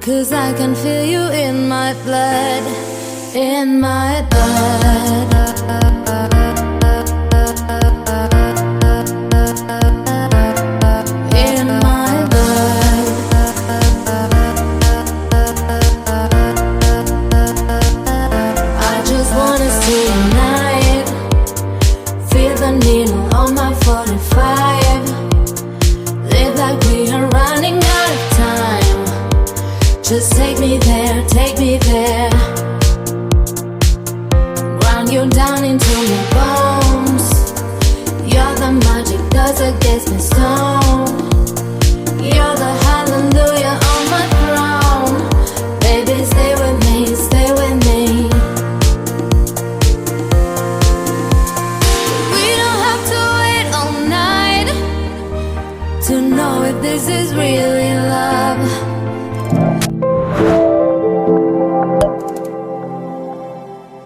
'Cause I can feel you in my blood, in my blood. In my blood. I just wanna stay tonight, feel the needle on my 45. Live like we are running out of time. Just take me there, take me there. Ground you down into my bones. You're the magic that's against my stone. You're